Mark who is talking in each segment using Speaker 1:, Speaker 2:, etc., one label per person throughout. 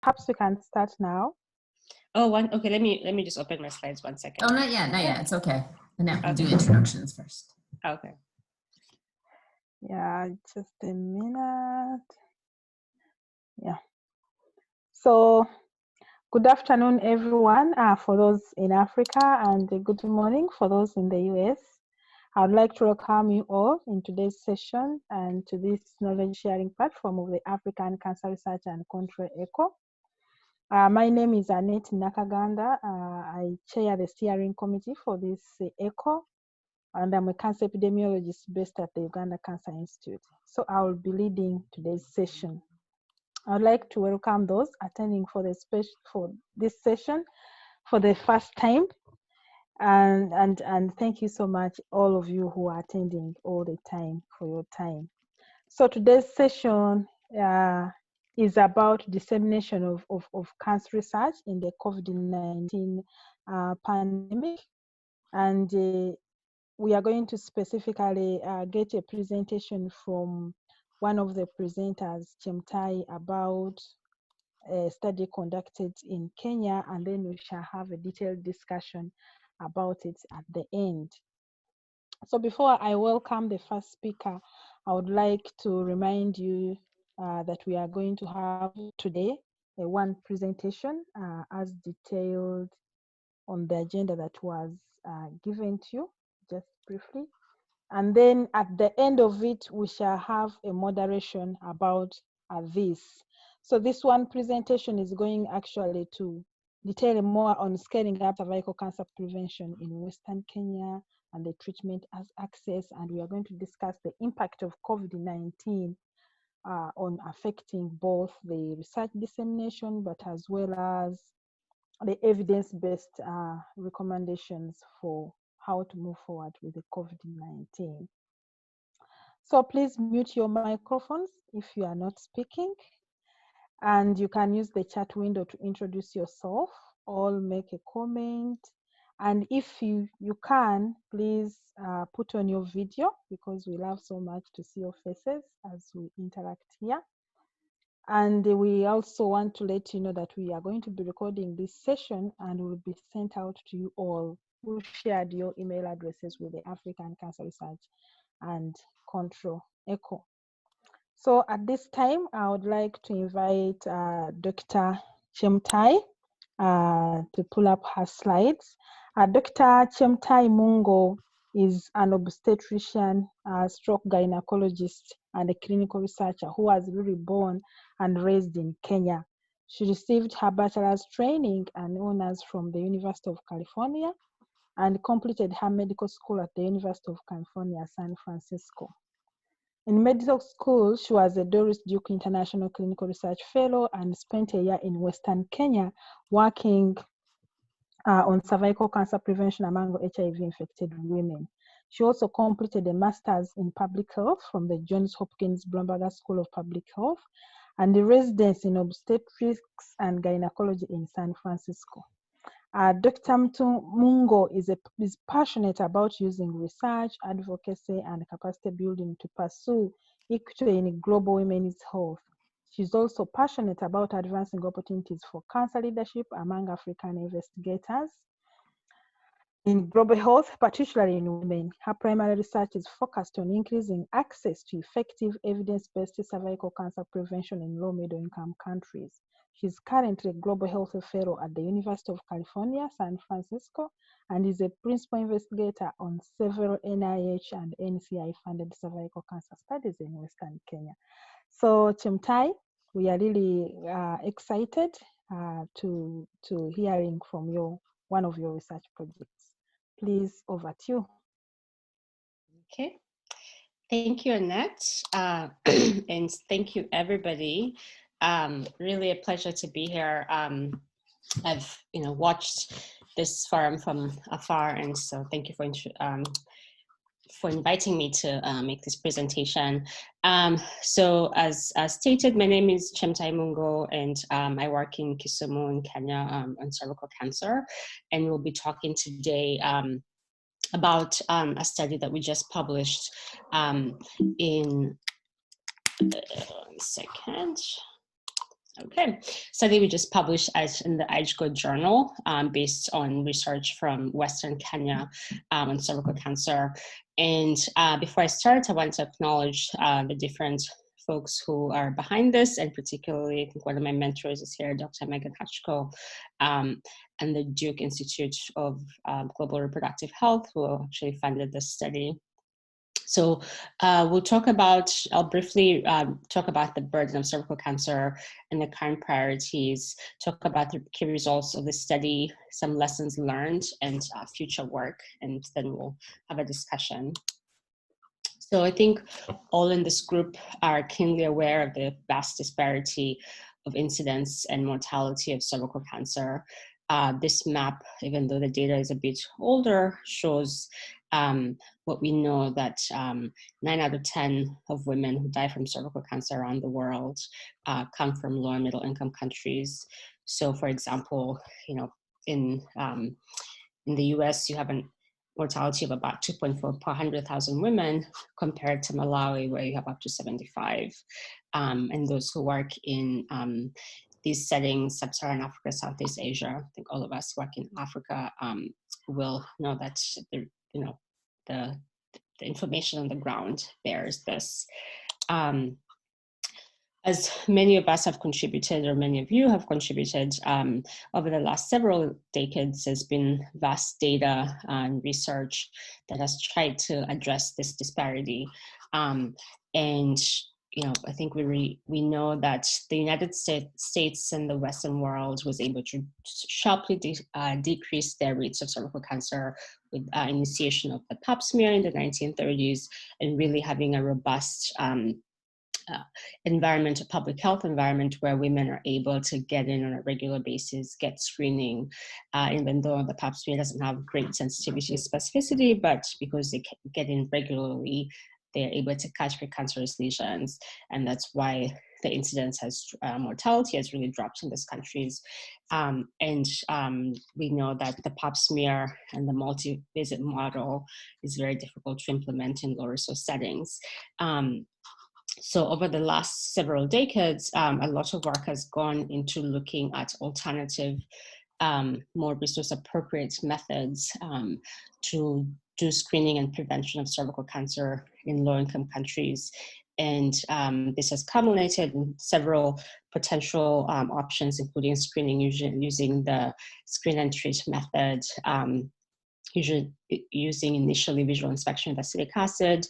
Speaker 1: Perhaps we can start now.
Speaker 2: Oh, okay. Let me just open my slides 1 second.
Speaker 3: Oh, not yet. It's okay. And now we'll do introductions first.
Speaker 2: Okay.
Speaker 1: Yeah, just a minute. Yeah. So, good afternoon, everyone, for those in Africa, and good morning for those in the US. I would like to welcome you all in today's session and to this knowledge sharing platform of the African Cancer Research and Control ECHO. My name is Annette Nakaganda. I chair the steering committee for this ECHO, and I'm a cancer epidemiologist based at the Uganda Cancer Institute. So I will be leading today's session. I'd like to welcome those attending for this session for the first time, and thank you so much, all of you who are attending all the time, for your time. So today's session is about dissemination of cancer research in the COVID-19 pandemic, and we are going to specifically get a presentation from one of the presenters, Chemtai, about a study conducted in Kenya, and then we shall have a detailed discussion about it at the end. So before I welcome the first speaker, I would like to remind you that we are going to have today one presentation as detailed on the agenda that was given to you just briefly. And then at the end of it, we shall have a moderation about this. So this one presentation is going actually to detail more on scaling up cervical cancer prevention in Western Kenya and the treatment as access. And we are going to discuss the impact of COVID-19 on affecting both the research dissemination, but as well as the evidence-based recommendations for how to move forward with the COVID-19. So please mute your microphones if you are not speaking, and you can use the chat window to introduce yourself or make a comment. And if you can, please put on your video, because we love so much to see your faces as we interact here. And we also want to let you know that we are going to be recording this session and will be sent out to you all who shared your email addresses with the African Cancer Research and Control ECHO. So at this time, I would like to invite Dr. Chemtai to pull up her slides. Dr. Chemtai Mungo is an obstetrician, stroke gynecologist, and a clinical researcher who was really born and raised in Kenya. She received her bachelor's training and honors from the University of California and completed her medical school at the University of California, San Francisco. In medical school, she was a Doris Duke International Clinical Research Fellow and spent a year in Western Kenya working on cervical cancer prevention among HIV-infected women. She also completed a master's in public health from the Johns Hopkins Blomberger School of Public Health and a residence in obstetrics and gynecology in San Francisco. Dr. Mungo is passionate about using research, advocacy, and capacity building to pursue equity in global women's health. She's also passionate about advancing opportunities for cancer leadership among African investigators in global health, particularly in women. Her primary research is focused on increasing access to effective evidence-based cervical cancer prevention in low-middle-income countries. She's currently a Global Health Fellow at the University of California, San Francisco, and is a principal investigator on several NIH and NCI-funded cervical cancer studies in Western Kenya. So, Chemtai, we are really excited to hearing from one of your research projects. Please, over to you.
Speaker 2: Okay. Thank you, Annette, and thank you, everybody. Really a pleasure to be here. I've watched this forum from afar, and so thank you for inviting me to make this presentation. So as stated, my name is Chemtai Mungo, and I work in Kisumu in Kenya on cervical cancer, and we'll be talking today about a study that we just published in 1 second. Okay, study we just published in the AgeGo journal based on research from Western Kenya on cervical cancer. And before I start, I want to acknowledge the different folks who are behind this, and particularly, I think one of my mentors is here, Dr. Megan Hutchko, and the Duke Institute of Global Reproductive Health, who actually funded this study. So we'll talk about, I'll briefly talk about the burden of cervical cancer and the current priorities, talk about the key results of the study, some lessons learned, and future work, and then we'll have a discussion. So I think all in this group are keenly aware of the vast disparity of incidence and mortality of cervical cancer. This map, even though the data is a bit older, shows what we know that 9 out of 10 of women who die from cervical cancer around the world come from low and middle income countries. So for example, you know, in the US, you have a mortality of about 2.4 per 100,000 women compared to Malawi, where you have up to 75. And those who work in these settings, Sub-Saharan Africa, Southeast Asia, I think all of us who work in Africa will know that the information on the ground bears this. As many of us have contributed, or many of you have contributed over the last several decades, there's been vast data and research that has tried to address this disparity. And you know, I think we know that the United States and the Western world was able to sharply decrease their rates of cervical cancer with initiation of the Pap smear in the 1930s, and really having a robust environment, a public health environment where women are able to get in on a regular basis, get screening, even though the Pap smear doesn't have great sensitivity and specificity, but because they get in regularly, they're able to catch precancerous lesions. And that's why the incidence mortality has really dropped in these countries. We know that the Pap smear and the multi-visit model is very difficult to implement in low resource settings. So over the last several decades, a lot of work has gone into looking at alternative, more resource appropriate methods to do screening and prevention of cervical cancer in low income countries. And this has culminated in several potential options, including screening using the screen and treat method, usually using initially visual inspection of acetic acid,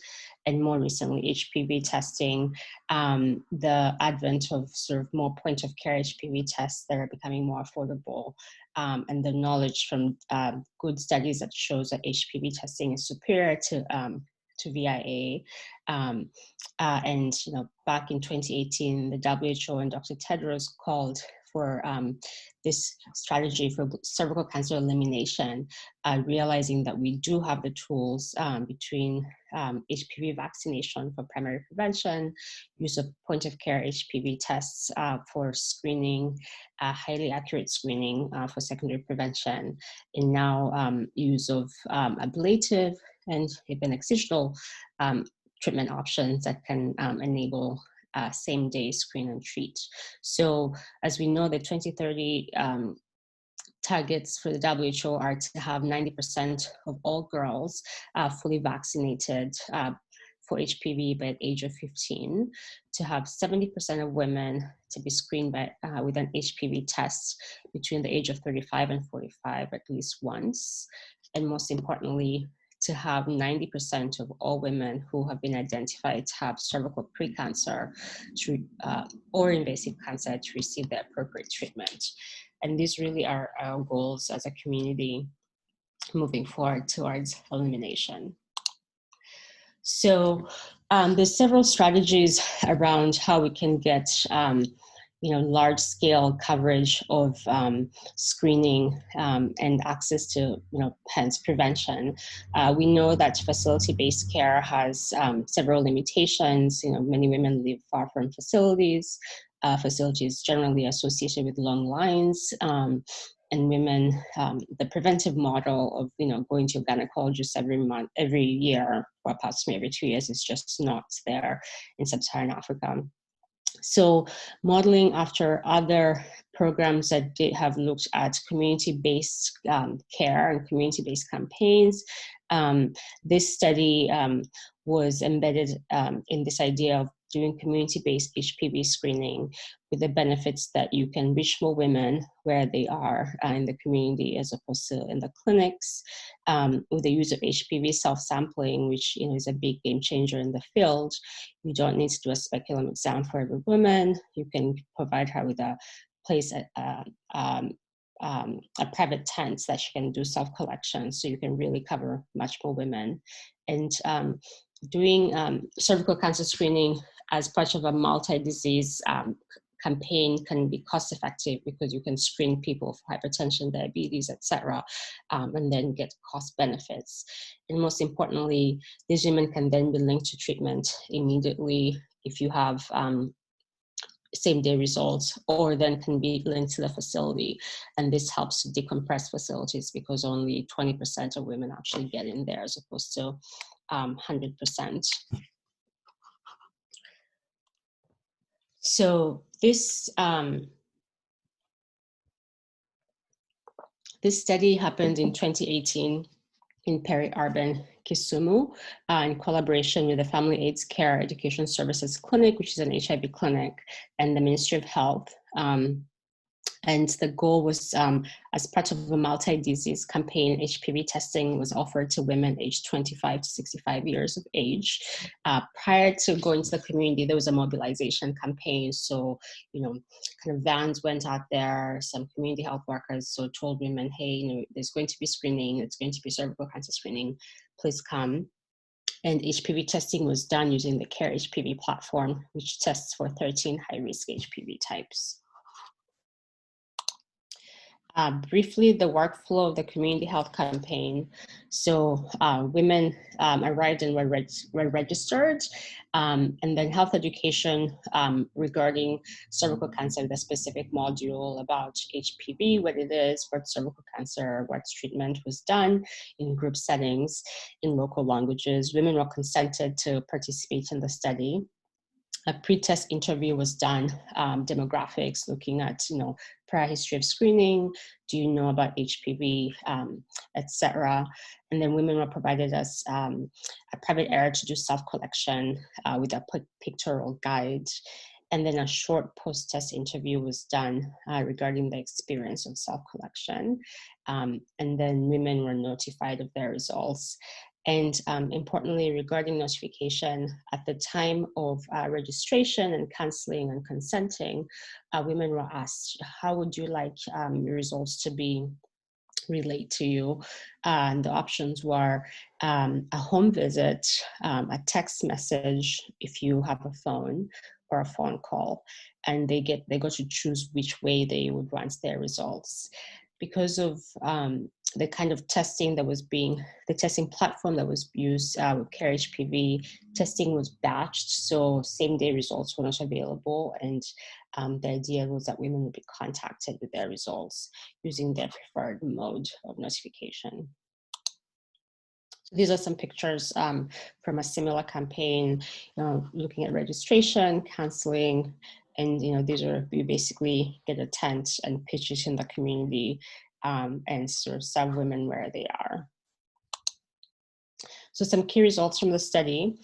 Speaker 2: and more recently HPV testing, the advent of sort of more point of care HPV tests that are becoming more affordable, and the knowledge from good studies that shows that HPV testing is superior to VIA. And you know, back in 2018, the WHO and Dr. Tedros called for this strategy for cervical cancer elimination, realizing that we do have the tools between HPV vaccination for primary prevention, use of point of care HPV tests for screening, highly accurate screening for secondary prevention, and now use of ablative and even excisional treatment options that can enable same-day screen and treat. So as we know, the 2030 targets for the WHO are to have 90% of all girls fully vaccinated for HPV by the age of 15, to have 70% of women to be screened by, with an HPV test between the age of 35 and 45 at least once, and most importantly, to have 90% of all women who have been identified to have cervical precancer or invasive cancer to receive the appropriate treatment. And these really are our goals as a community moving forward towards elimination. So there's several strategies around how we can get large-scale coverage of screening and access to, hence prevention. We know that facility-based care has several limitations. Many women live far from facilities. Facilities generally associated with long lines. And women, the preventive model of going to a gynecologist every year, or possibly every 2 years, is just not there in Sub-Saharan Africa. So modeling after other programs that did have looked at community-based care and community-based campaigns, this study was embedded in this idea of doing community-based HPV screening with the benefits that you can reach more women where they are in the community as opposed to in the clinics, with the use of HPV self-sampling, which is a big game changer in the field. You don't need to do a speculum exam for every woman. You can provide her with a place at a private tent that she can do self-collection, so you can really cover much more women. And doing cervical cancer screening as part of a multi-disease campaign can be cost-effective because you can screen people for hypertension, diabetes, etc., and then get cost benefits. And most importantly, these women can then be linked to treatment immediately if you have same-day results, or then can be linked to the facility. And this helps to decompress facilities because only 20% of women actually get in there as opposed to 100%. So this this study happened in 2018 in peri-urban Kisumu in collaboration with the Family AIDS Care Education Services Clinic, which is an HIV clinic, and the Ministry of Health. And the goal was, as part of a multi-disease campaign, HPV testing was offered to women aged 25 to 65 years of age. Prior to going to the community, there was a mobilization campaign. So, kind of vans went out there, some community health workers told women, hey, there's going to be screening, it's going to be cervical cancer screening, please come. And HPV testing was done using the CARE HPV platform, which tests for 13 high-risk HPV types. Briefly, the workflow of the community health campaign. So women arrived and were registered, and then health education regarding cervical cancer, the specific module about HPV, what it is, what cervical cancer, what treatment was done in group settings in local languages. Women were consented to participate in the study. A pre-test interview was done, demographics, looking at, prior history of screening, do you know about HPV, etc. And then women were provided as a private area to do self-collection with a pictorial guide. And then a short post-test interview was done regarding the experience of self-collection. And then women were notified of their results. And importantly, regarding notification, at the time of registration and counseling and consenting, women were asked, how would you like your results to be relayed to you? And the options were a home visit, a text message if you have a phone, or a phone call. And they go to choose which way they would want their results. Because of the kind of testing that was the testing platform that was used with CARE HPV, testing was batched, so same-day results were not available, and the idea was that women would be contacted with their results using their preferred mode of notification. So these are some pictures from a similar campaign, looking at registration, counseling, and these are, you basically get a tent and pitch it in the community and sort of serve women where they are. So some key results from the study.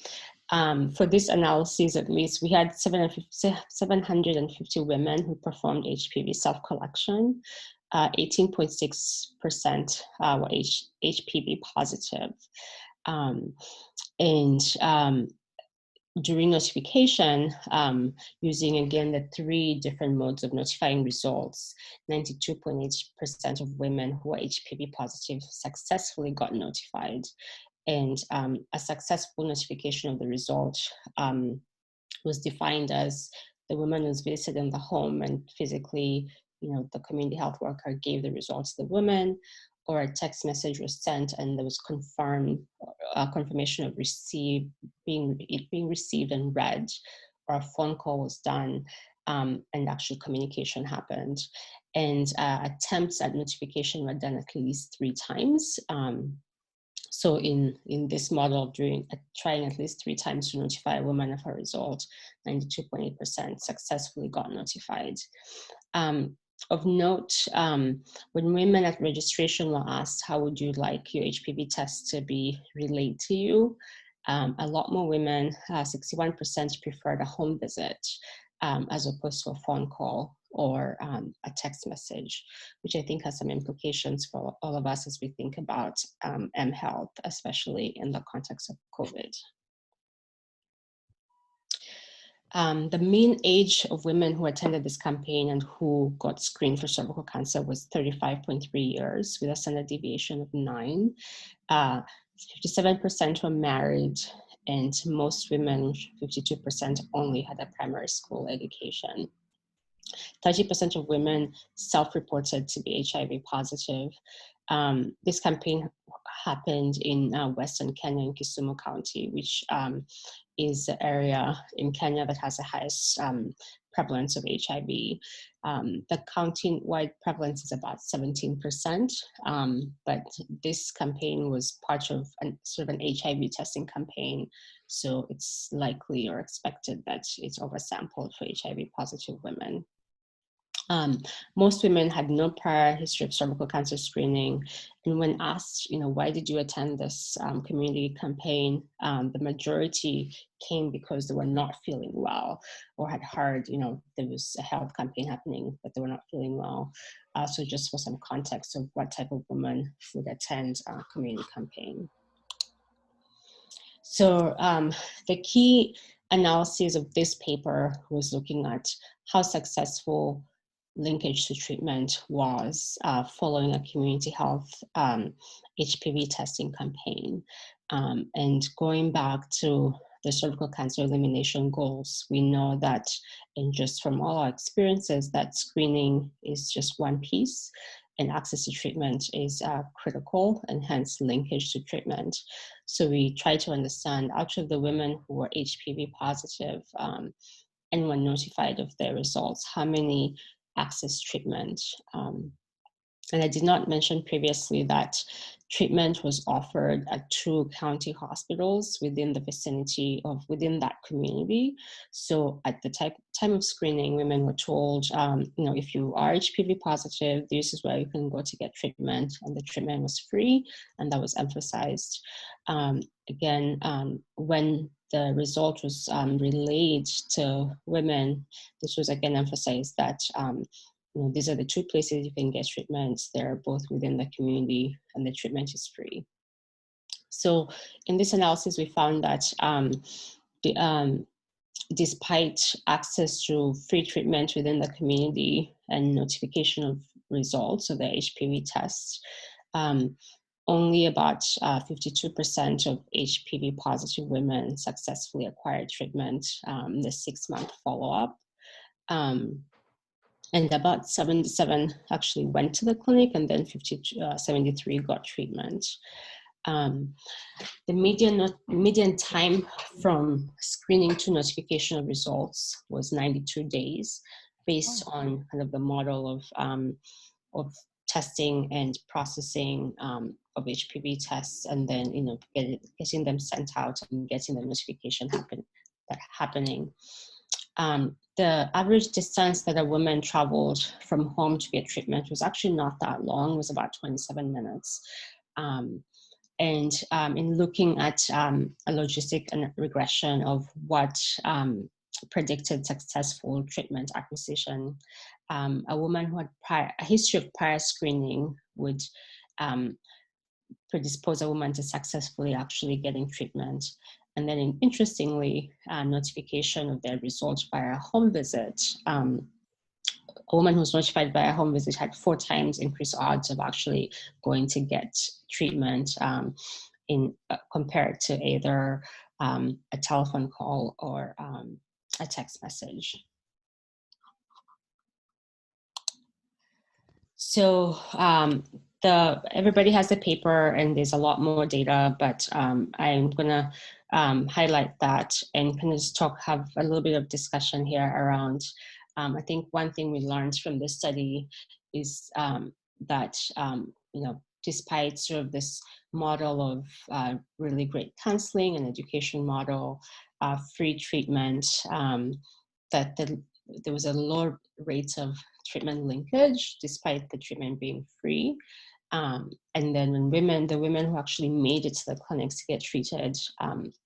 Speaker 2: For this analysis, at least, we had 750 women who performed HPV self-collection. 18.6% were HPV positive. During notification, using again the 3 different modes of notifying results, 92.8% of women who are HPV positive successfully got notified. And a successful notification of the result was defined as the woman was visited in the home and physically, the community health worker gave the results to the woman, or a text message was sent and there was confirmation of being received and read, or a phone call was done and actual communication happened. And attempts at notification were done at least 3 times. So in this model, trying at least 3 times to notify a woman of her result, 92.8% successfully got notified. Of note, when women at registration were asked, how would you like your HPV test to be relayed to you? A lot more women, 61% preferred a home visit as opposed to a phone call or a text message, which I think has some implications for all of us as we think about mHealth, especially in the context of COVID. The mean age of women who attended this campaign and who got screened for cervical cancer was 35.3 years, with a standard deviation of 9. 57% were married, and most women, 52%, only had a primary school education. 30% of women self-reported to be HIV positive. This campaign happened in Western Kenya in Kisumu County, which is the area in Kenya that has the highest prevalence of HIV. The county-wide prevalence is about 17%, but this campaign was part of sort of an HIV testing campaign, so it's likely or expected that it's oversampled for HIV positive women. Most women had no prior history of cervical cancer screening. And when asked, why did you attend this community campaign, the majority came because they were not feeling well or had heard, there was a health campaign happening, but they were not feeling well. So just for some context of what type of woman would attend a community campaign. So the key analysis of this paper was looking at how successful linkage to treatment was following a community health HPV testing campaign. And going back to the cervical cancer elimination goals, we know that, and just from all our experiences, that screening is just one piece, and access to treatment is critical, and hence linkage to treatment. So we try to understand, out of the women who were HPV positive and were notified of their results, how many access treatment. And I did not mention previously that treatment was offered at 2 county hospitals within the vicinity of, within that community. So at the time of screening, women were told, if you are HPV positive, this is where you can go to get treatment, and the treatment was free, and that was emphasized. Again, when the result was relayed to women, this was again emphasized that these are the 2 places you can get treatments. They're both within the community, and the treatment is free. So in this analysis, we found that despite access to free treatment within the community and notification of results of the HPV tests, only about 52% of HPV positive women successfully acquired treatment the 6-month follow-up. And about 77 actually went to the clinic, and then 73 got treatment. The median time from screening to notification of results was 92 days, based on kind of the model of testing and processing of HPV tests, and then getting them sent out and getting the notification happening. The average distance that a woman traveled from home to get treatment was actually not that long. It was about 27 minutes. And in looking at a logistic and regression of what predicted successful treatment acquisition, a woman who had a history of prior screening would predispose a woman to successfully actually getting treatment. And then interestingly, notification of their results via a home visit. A woman who was notified by a home visit had 4 times increased odds of actually going to get treatment compared to either a telephone call or a text message. So everybody has the paper, and there's a lot more data, but I'm gonna highlight that and kind of just have a little bit of discussion here around, I think one thing we learned from this study is that, despite sort of this model of really great counseling and education model, free treatment, that there was a lower rate of treatment linkage despite the treatment being free. And then when the women who actually made it to the clinics to get treated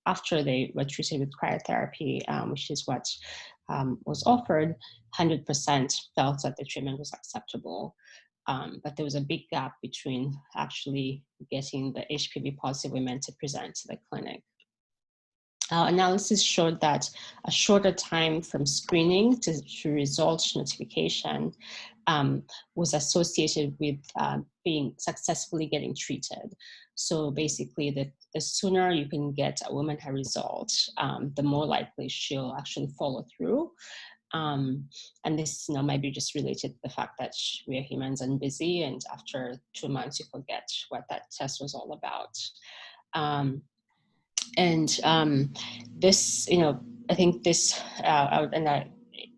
Speaker 2: after they were treated with cryotherapy, which is what was offered, 100% felt that the treatment was acceptable. But there was a big gap between actually getting the HPV positive women to present to the clinic. Our analysis showed that a shorter time from screening to results notification was associated with being successfully getting treated. So basically, the sooner you can get a woman her result, the more likely she'll actually follow through. And this might be just related to the fact that we are humans and busy, and after 2 months you forget what that test was all about. This, I think this, and that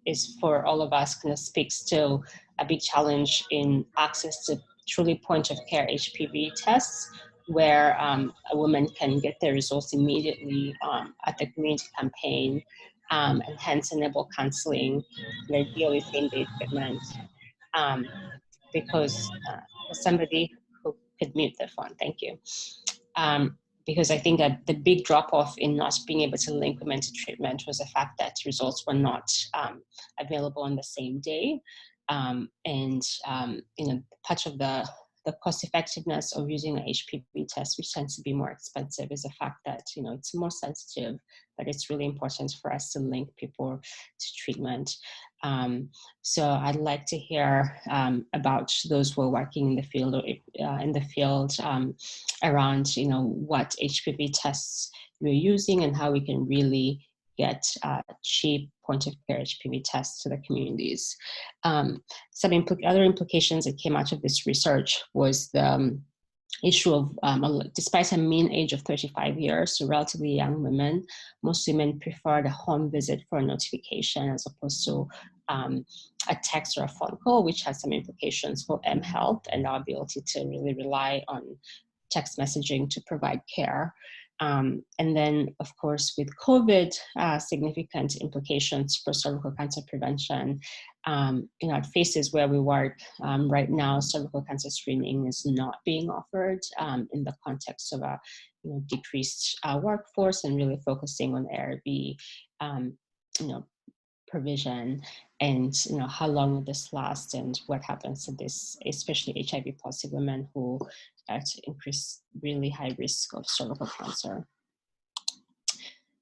Speaker 2: is for all of us, kind of speaks to a big challenge in access to truly point of care HPV tests, where a woman can get their results immediately at the community campaign, and hence enable counseling, and ideally same-day treatment, because somebody who could mute the phone, thank you. Because I think that the big drop-off in not being able to link women to treatment was the fact that results were not available on the same day. Part of the cost effectiveness of using an HPV test, which tends to be more expensive, is the fact that it's more sensitive, but it's really important for us to link people to treatment. So I'd like to hear about those who are working in the field, around what HPV tests we're using and how we can really get cheap point of care HPV tests to the communities. Some other implications that came out of this research was the issue of, despite a mean age of 35 years, so relatively young women, most women preferred a home visit for a notification as opposed to a text or a phone call, which has some implications for mHealth and our ability to really rely on text messaging to provide care. And then, of course, with COVID, significant implications for cervical cancer prevention. At Faces where we work right now, cervical cancer screening is not being offered in the context of a decreased workforce, and really focusing on ARV, provision, and how long will this last, and what happens to this, especially HIV positive women who are at increased really high risk of cervical cancer.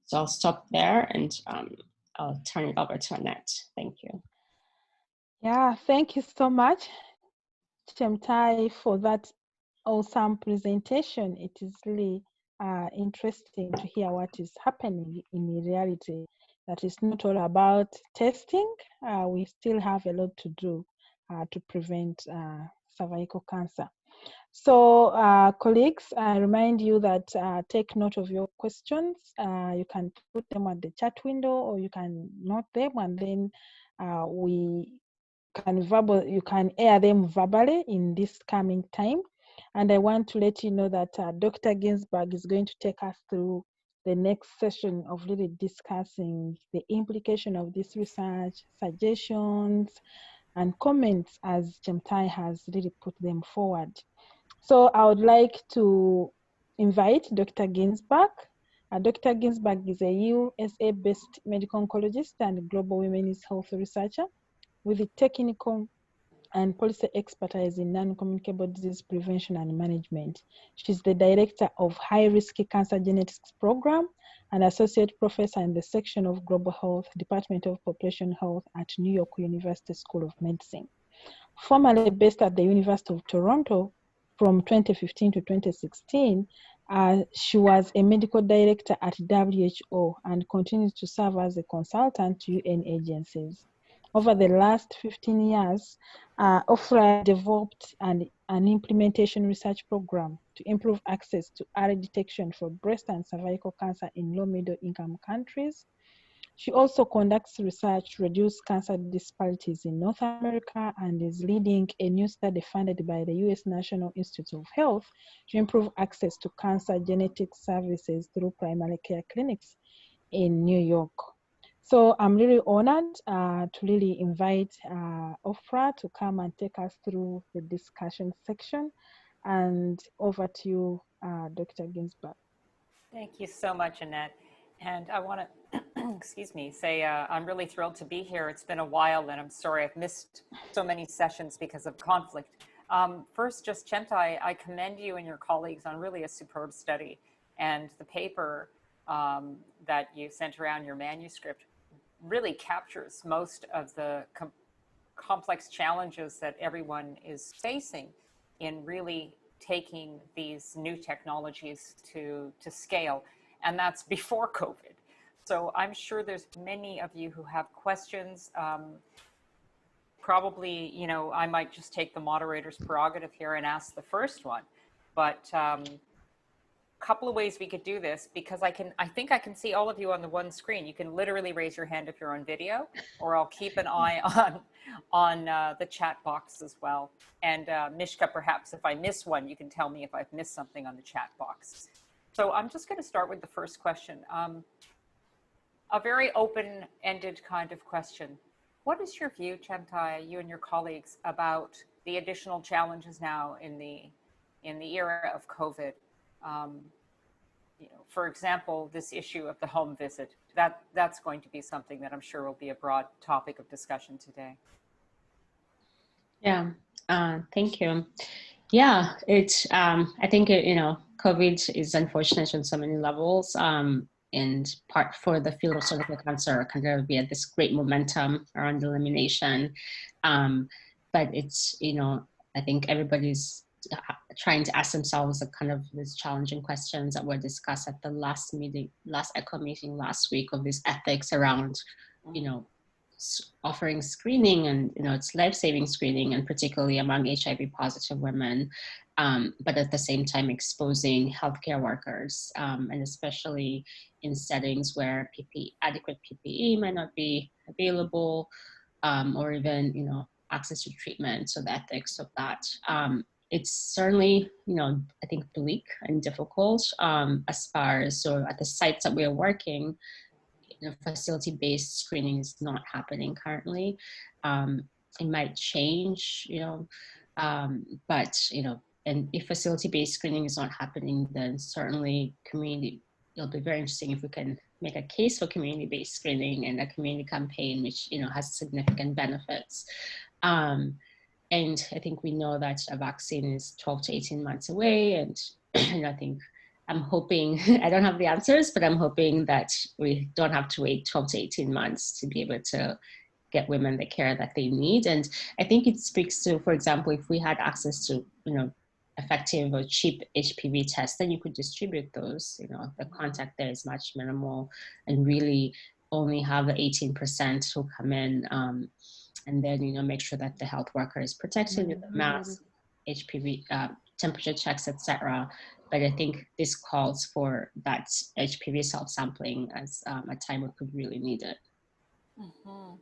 Speaker 2: So I'll stop there, and I'll turn it over to Annette. Thank you.
Speaker 1: Yeah, thank you so much, Chemtai, for that awesome presentation. It is really interesting to hear what is happening in reality. That is not all about testing. We still have a lot to do to prevent cervical cancer. So colleagues, I remind you that take note of your questions. You can put them at the chat window, or you can note them, and then you can air them verbally in this coming time. And I want to let you know that Dr. Ginsberg is going to take us through the next session of really discussing the implication of this research, suggestions, and comments as Chemtai has really put them forward. So I would like to invite Dr. Ginsberg. Dr. Ginsberg is a USA-based medical oncologist and global women's health researcher with a technical and policy expertise in non-communicable disease prevention and management. She's the director of High-Risk Cancer Genetics Program and associate professor in the section of Global Health, Department of Population Health at New York University School of Medicine. Formerly based at the University of Toronto from 2015 to 2016, she was a medical director at WHO and continues to serve as a consultant to UN agencies. Over the last 15 years, OFRA developed an implementation research program to improve access to early detection for breast and cervical cancer in low-middle income countries. She also conducts research to reduce cancer disparities in North America and is leading a new study funded by the U.S. National Institutes of Health to improve access to cancer genetic services through primary care clinics in New York. So I'm really honored to really invite Ofra to come and take us through the discussion section. And over to you, Dr. Ginsberg.
Speaker 4: Thank you so much, Annette. And I want to, excuse me, say I'm really thrilled to be here. It's been a while, and I'm sorry I've missed so many sessions because of conflict. First, just Chemtai, I commend you and your colleagues on really a superb study. And the paper that you sent around, your manuscript, really captures most of the complex challenges that everyone is facing in really taking these new technologies to scale, and that's before COVID. So I'm sure there's many of you who have questions. Probably, you know, I might just take the moderator's prerogative here and ask the first one, but couple of ways we could do this, because I think I can see all of you on the one screen. You can literally raise your hand if you're on video, or I'll keep an eye on the chat box as well. And Mishka, perhaps if I miss one, you can tell me if I've missed something on the chat box. So I'm just going to start with the first question. A very open-ended kind of question. What is your view, Chemtai, you and your colleagues, about the additional challenges now in the era of COVID? You know, for example, this issue of the home visit, that's going to be something that I'm sure will be a broad topic of discussion today.
Speaker 2: Yeah, thank you. Yeah, it's, I think, you know, COVID is unfortunate on so many levels. And part for the field of cervical cancer, kind of be at this great momentum around elimination. But it's, you know, I think everybody's trying to ask themselves the kind of these challenging questions that were discussed at the last ECHO meeting last week, of this ethics around, you know, offering screening, and, you know, it's life-saving screening, and particularly among HIV positive women, but at the same time exposing healthcare workers, and especially in settings where adequate PPE might not be available, or even, you know, access to treatment. So the ethics of that. It's certainly, you know, I think bleak and difficult as far as, so at the sites that we're working, you know, facility-based screening is not happening currently. It might change, you know, but, you know, and if facility-based screening is not happening, then certainly it'll be very interesting if we can make a case for community-based screening and a community campaign, which, you know, has significant benefits. And I think we know that a vaccine is 12 to 18 months away. And I think I'm hoping, I don't have the answers, but I'm hoping that we don't have to wait 12 to 18 months to be able to get women the care that they need. And I think it speaks to, for example, if we had access to, you know, effective or cheap HPV tests, then you could distribute those. You know, the contact there is much minimal, and really only have the 18% who come in. And then, you know, make sure that the health worker is protected with the mask, HPV, temperature checks, etc. But I think this calls for that HPV self-sampling as a time we could really need it.
Speaker 4: Mm-hmm.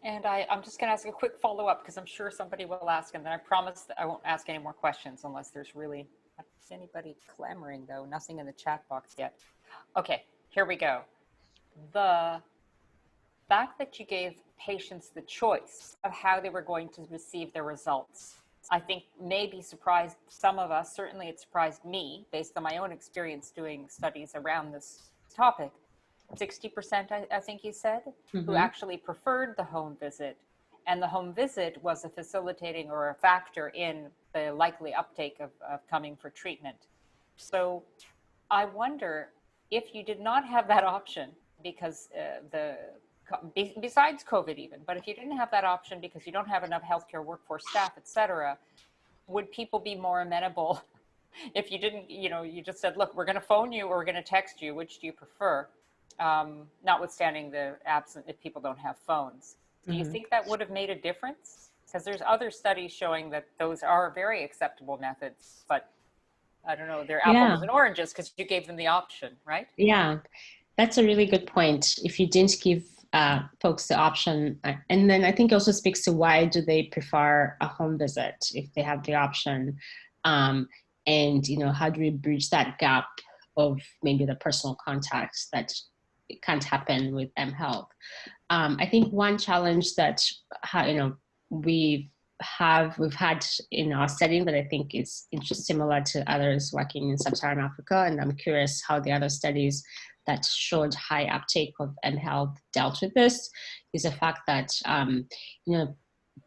Speaker 4: And I'm just going to ask a quick follow-up, because I'm sure somebody will ask, and then I promise that I won't ask any more questions unless there's really, is anybody clamoring though? Nothing in the chat box yet. Okay, here we go. The fact that you gave patients the choice of how they were going to receive their results, I think maybe surprised some of us. Certainly it surprised me based on my own experience doing studies around this topic. 60%, I think you said, who actually preferred the home visit. And the home visit was a facilitating or a factor in the likely uptake of coming for treatment. So I wonder if you did not have that option, because besides COVID even, but if you didn't have that option because you don't have enough healthcare workforce staff, et cetera, would people be more amenable if you didn't, you know, you just said, look, we're going to phone you or we're going to text you, which do you prefer? Notwithstanding the absent, if people don't have phones. Do you think that would have made a difference? Because there's other studies showing that those are very acceptable methods, but I don't know, they're apples and oranges because you gave them the option, right?
Speaker 2: Yeah. That's a really good point. If you didn't give folks the option, and then I think it also speaks to why do they prefer a home visit if they have the option, and how do we bridge that gap of maybe the personal contacts that it can't happen with mHealth. I think one challenge that we've had in our setting that I think is similar to others working in sub-Saharan Africa, and I'm curious how the other studies that showed high uptake of mHealth dealt with this, is the fact that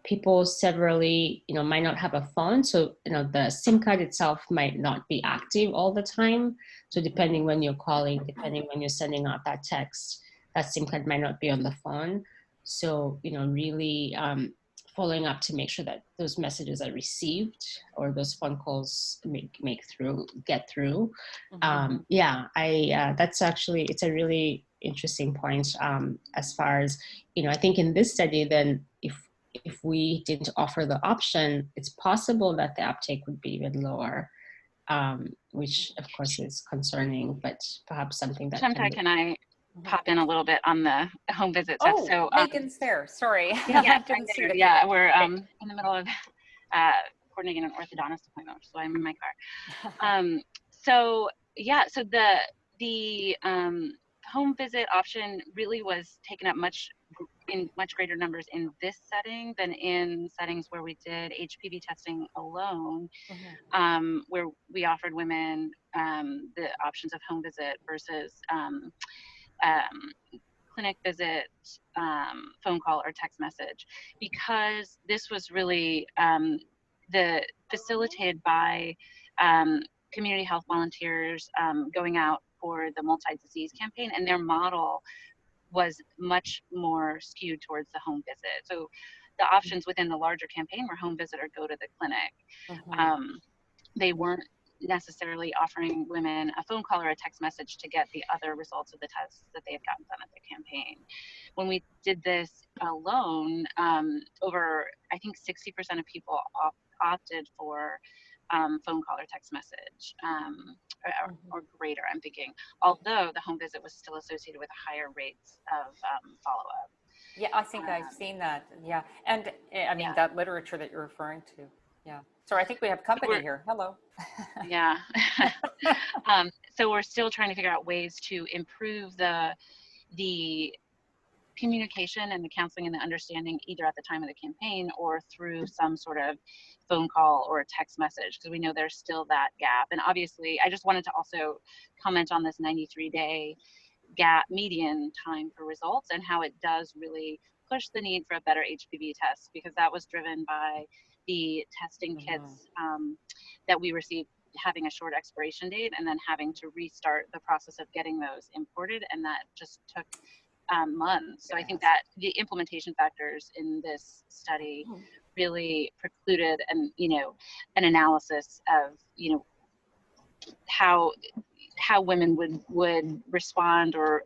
Speaker 2: people severally might not have a phone, so the SIM card itself might not be active all the time. So depending when you're calling, depending when you're sending out that text, that SIM card might not be on the phone. So really following up to make sure that those messages are received or those phone calls get through. That's actually, it's a really interesting point as far as I think in this study, then if we didn't offer the option, it's possible that the uptake would be even lower, which of course is concerning, but perhaps something that
Speaker 5: Sometimes can I pop in a little bit on the home visit stuff?
Speaker 4: Oh,
Speaker 5: so
Speaker 4: Megan's there. Sorry.
Speaker 5: Yeah,
Speaker 4: I didn't see the
Speaker 5: yeah, we're in the middle of coordinating an orthodontist appointment, so I'm in my car. So the home visit option really was taken up in much greater numbers in this setting than in settings where we did HPV testing alone, where we offered women the options of home visit versus clinic visit, phone call, or text message, because this was really facilitated by community health volunteers going out for the multi-disease campaign, and their model was much more skewed towards the home visit. So the options within the larger campaign were home visit or go to the clinic. They weren't necessarily offering women a phone call or a text message to get the other results of the tests that they had gotten done at the campaign. When we did this alone, over, I think 60% of people opted for phone call or text message, or greater, I'm thinking, although the home visit was still associated with higher rates of follow-up.
Speaker 4: Yeah, I think I've seen that. Yeah. And I mean, that literature that you're referring to. Yeah. Sorry, I think we have company here. Hello.
Speaker 5: Yeah. So we're still trying to figure out ways to improve the communication and the counseling and the understanding, either at the time of the campaign or through some sort of phone call or a text message, because we know there's still that gap. And obviously, I just wanted to also comment on this 93-day gap median time for results and how it does really push the need for a better HPV test, because that was driven by the testing kits that we received having a short expiration date and then having to restart the process of getting those imported, and that just took months. So I think that the implementation factors in this study really precluded an analysis of how women would respond or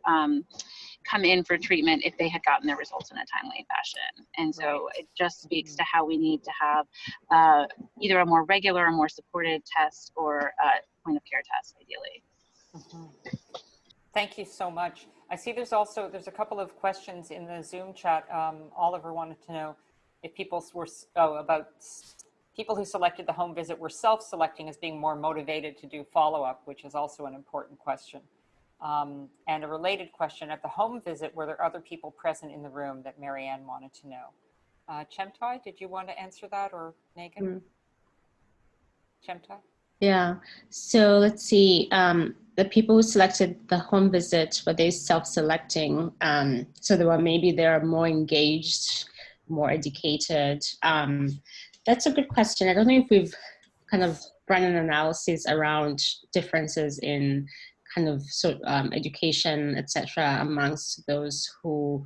Speaker 5: come in for treatment if they had gotten their results in a timely fashion. And so it just speaks to how we need to have either a more regular or more supported test or a point of care test, ideally.
Speaker 4: Thank you so much. I see there's a couple of questions in the Zoom chat. Oliver wanted to know if people about people who selected the home visit were self-selecting as being more motivated to do follow-up, which is also an important question. And a related question, at the home visit, were there other people present in the room that Marianne wanted to know? Chemtai, did you want to answer that, or Megan? Chemtai?
Speaker 2: Yeah, so let's see. The people who selected the home visit, were they self-selecting? So they're more engaged, more educated. That's a good question. I don't know if we've kind of run an analysis around differences in kind of education, etc., amongst those who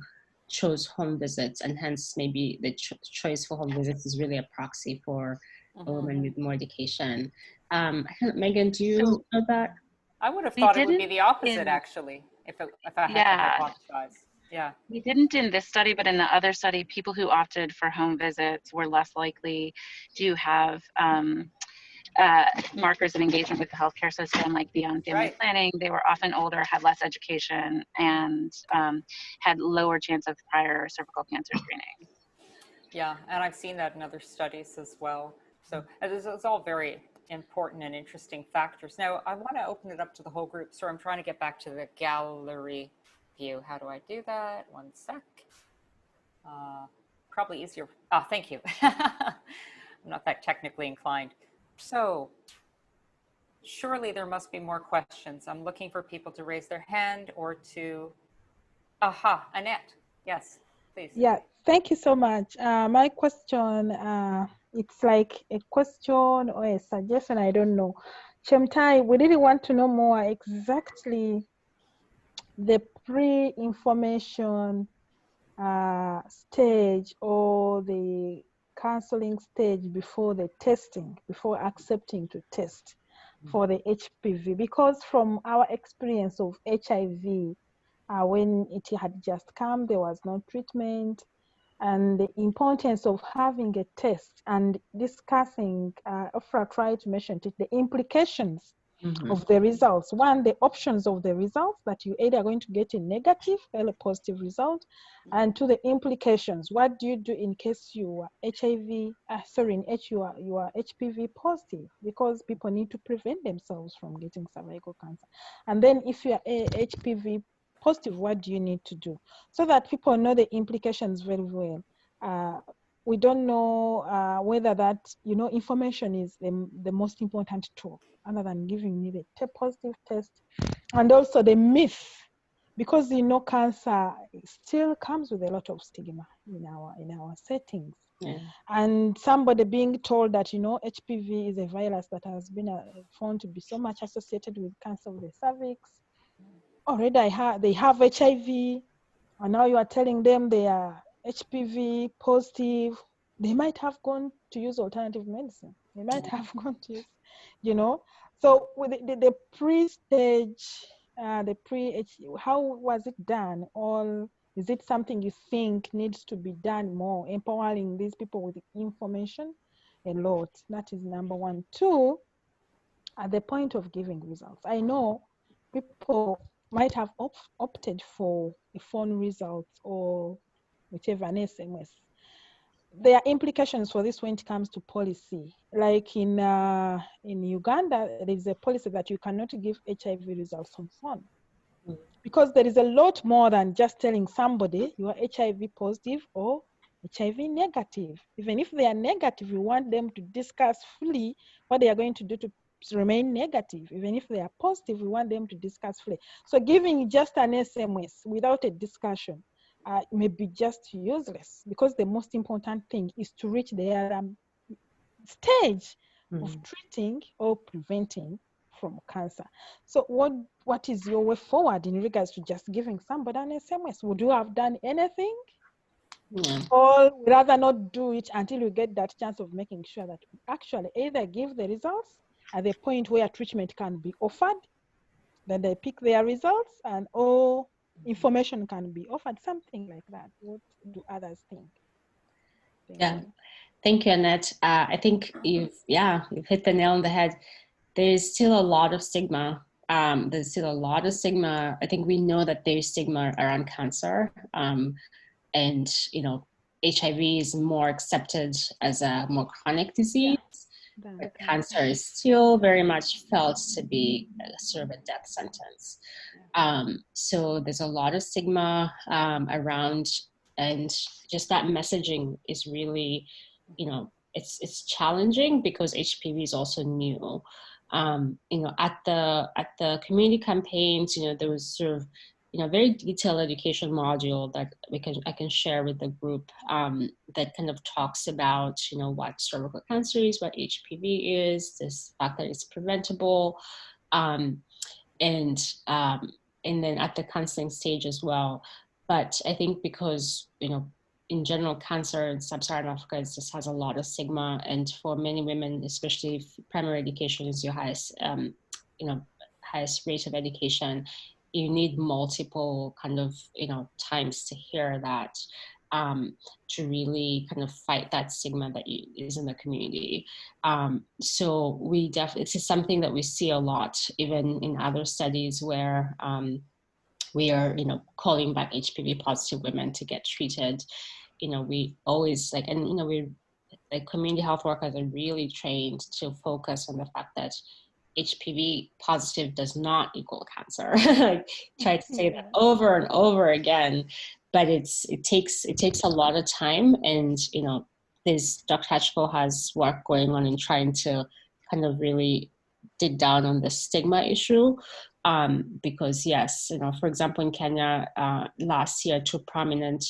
Speaker 2: chose home visits, and hence maybe the choice for home visits is really a proxy for a woman with more education. Megan, do you know that?
Speaker 4: I would have thought it would be the opposite, actually, if I had to hypothesize. Yeah.
Speaker 5: We didn't in this study, but in the other study, people who opted for home visits were less likely to have markers of engagement with the healthcare system, like beyond family
Speaker 4: Right.
Speaker 5: planning. They were often older, had less education, and had lower chance of prior cervical cancer screening.
Speaker 4: Yeah, and I've seen that in other studies as well. So it's all very important and interesting factors. Now, I want to open it up to the whole group. So I'm trying to get back to the gallery view. How do I do that? One sec. Probably easier. Ah, thank you. I'm not that technically inclined. So surely there must be more questions. I'm looking for people to raise their hand or to, aha, Annette. Yes, please.
Speaker 1: Yeah, thank you so much. My question, it's like a question or a suggestion, I don't know. Chemtai, we really want to know more exactly the pre-information stage or the counseling stage before the testing, before accepting to test for the HPV. Because from our experience of HIV, when it had just come, there was no treatment, and the importance of having a test and discussing, Ofra tried to mention it, the implications of the results. One, the options of the results, that you either are going to get a negative or a positive result, and two, the implications. What do you do in case you are HIV, you are HPV positive? Because people need to prevent themselves from getting cervical cancer. And then if you are HPV positive, what do you need to do? So that people know the implications very well. We don't know whether that, information is the most important tool, other than giving me the positive test. And also the myth, because cancer still comes with a lot of stigma in our settings.
Speaker 2: Yeah.
Speaker 1: And somebody being told that HPV is a virus that has been found to be so much associated with cancer of the cervix. Already they have HIV, and now you are telling them they are HPV positive. They might have gone to use alternative medicine. They might have gone to use, So with the pre-stage, how was it done? Or is it something you think needs to be done more, empowering these people with information a lot? That is number one. Two, at the point of giving results, I know people might have opted for a phone result or whichever, an SMS. There are implications for this when it comes to policy. Like in Uganda, there is a policy that you cannot give HIV results on phone, because there is a lot more than just telling somebody you are HIV positive or HIV negative. Even if they are negative, you want them to discuss fully what they are going to do to remain negative. Even if they are positive, we want them to discuss fully. So giving just an SMS without a discussion may be just useless, because the most important thing is to reach the stage of treating or preventing from cancer. So what is your way forward in regards to just giving somebody an SMS? Would you have done anything?
Speaker 2: Yeah.
Speaker 1: Or rather not do it until you get that chance of making sure that we actually either give the results at the point where treatment can be offered, then they pick their results, and all information can be offered, something like that. What do others think?
Speaker 2: Yeah. Thank you, Annette. I think you've hit the nail on the head. There's still a lot of stigma. There's still a lot of stigma. I think we know that there's stigma around cancer. And, HIV is more accepted as a more chronic disease.
Speaker 1: Yeah.
Speaker 2: But cancer is still very much felt to be sort of a death sentence. So there's a lot of stigma around, and just that messaging is really, it's challenging because HPV is also new. At the community campaigns, there was sort of, very detailed education module that I can share with the group that kind of talks about, what cervical cancer is, what HPV is, this fact that it's preventable, and then at the counseling stage as well. But I think because, in general, cancer in sub-Saharan Africa just has a lot of stigma, and for many women, especially if primary education is your highest, highest rate of education, you need multiple kind of, times to hear that. to really kind of fight that stigma that is in the community. So we definitely, it's something that we see a lot, even in other studies where we are, calling back HPV positive women to get treated. We always like community health workers are really trained to focus on the fact that HPV positive does not equal cancer. Like, try to say that over and over again, but it takes a lot of time, and Dr. Hatchko has work going on in trying to kind of really dig down on the stigma issue. Because yes, for example, in Kenya last year, 2 prominent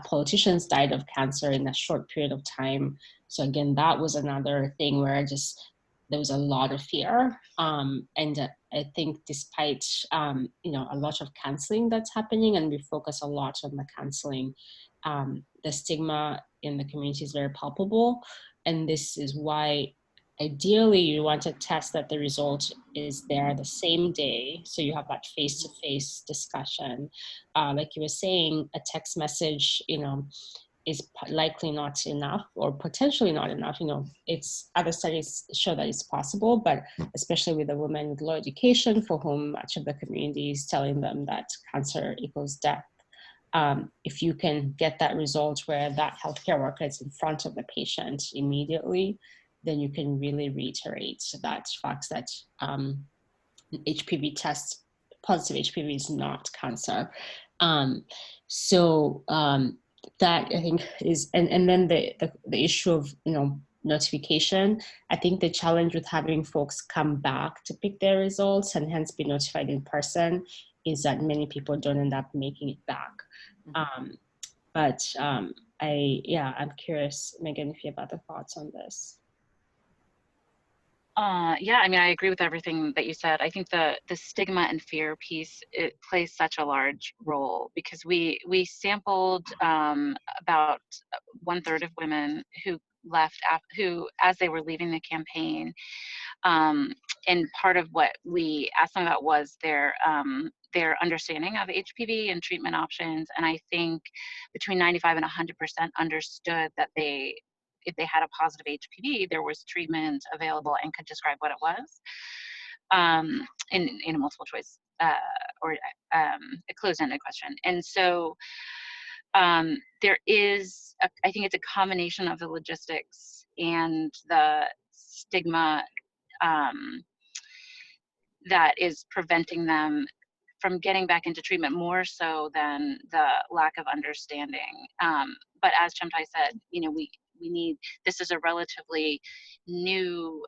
Speaker 2: politicians died of cancer in a short period of time. So again, that was another thing where there was a lot of fear. And I think despite, a lot of counseling that's happening, and we focus a lot on the counseling, the stigma in the community is very palpable. And this is why ideally you want to test that the result is there the same day. So you have that face-to-face discussion. Like you were saying, a text message, is likely not enough, or potentially not enough. It's other studies show that it's possible, but especially with the women with low education, for whom much of the community is telling them that cancer equals death. If you can get that result where that healthcare worker is in front of the patient immediately, then you can really reiterate that fact that HPV test, positive HPV is not cancer. That I think is, and then the issue of notification. I think the challenge with having folks come back to pick their results and hence be notified in person is that many people don't end up making it back. I'm curious, Megan, if you have other thoughts on this.
Speaker 5: Yeah, I mean, I agree with everything that you said. I think the stigma and fear piece, it plays such a large role, because we sampled about 1/3 of women who left, who, as they were leaving the campaign, and part of what we asked them about was their understanding of HPV and treatment options. And I think between 95 and 100% understood that if they had a positive HPV, there was treatment available and could describe what it was, in a multiple choice or a closed-ended question. And so there is, I think it's a combination of the logistics and the stigma that is preventing them from getting back into treatment, more so than the lack of understanding. But as Chemtai said, we need, this is a relatively new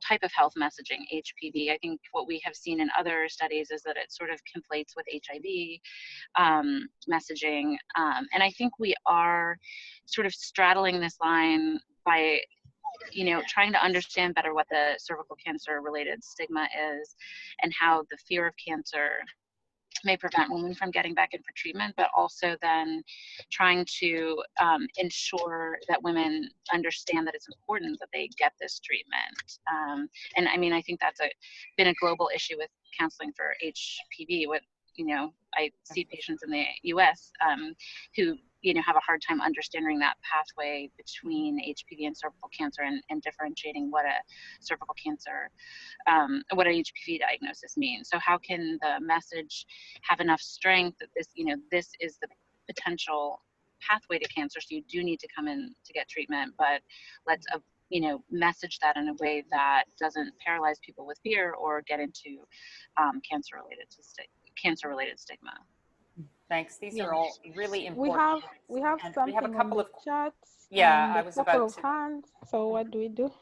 Speaker 5: type of health messaging, HPV. I think what we have seen in other studies is that it sort of conflates with HIV messaging. And I think we are sort of straddling this line by trying to understand better what the cervical cancer related stigma is and how the fear of cancer may prevent women from getting back in for treatment, but also then trying to ensure that women understand that it's important that they get this treatment. And I mean, I think that's been a global issue with counseling for HPV. I see patients in the US who have a hard time understanding that pathway between HPV and cervical cancer, and differentiating what a cervical cancer, what an HPV diagnosis means. So how can the message have enough strength that this is the potential pathway to cancer, so you do need to come in to get treatment, but let's message that in a way that doesn't paralyze people with fear or get into cancer-related stigma.
Speaker 4: Thanks. These are all really important.
Speaker 1: We have
Speaker 4: And
Speaker 1: something
Speaker 4: we have a couple
Speaker 1: on
Speaker 4: of
Speaker 1: the chat.
Speaker 4: Yeah, I was
Speaker 1: a couple
Speaker 4: about
Speaker 1: of
Speaker 4: to.
Speaker 1: hands. So what do we do?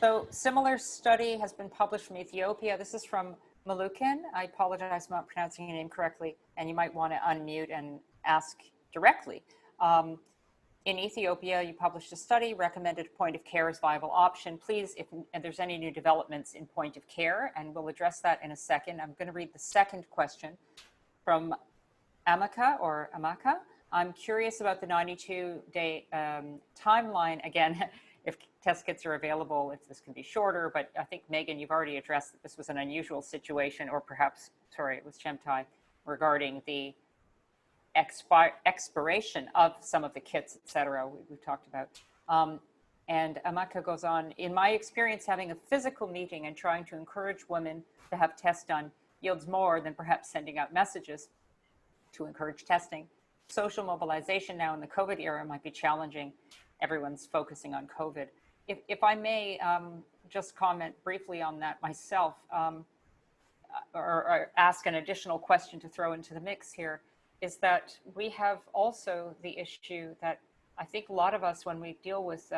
Speaker 4: So similar study has been published from Ethiopia. This is from Malukin. I apologize if I'm not pronouncing your name correctly, and you might want to unmute and ask directly. In Ethiopia, you published a study, recommended point of care as viable option. Please, if there's any new developments in point of care, and we'll address that in a second. I'm going to read the second question from Amaka. I'm curious about the 92-day timeline. Again, if test kits are available, if this can be shorter, but I think, Megan, you've already addressed that this was an unusual situation, or perhaps, sorry, it was Chemtai, regarding the expiration of some of the kits, et cetera, we've talked about. And Amaka goes on, in my experience, having a physical meeting and trying to encourage women to have tests done yields more than perhaps sending out messages to encourage testing. Social mobilization now in the COVID era might be challenging. Everyone's focusing on COVID. If I may just comment briefly on that myself, or ask an additional question to throw into the mix here, is that we have also the issue that I think a lot of us, when we deal with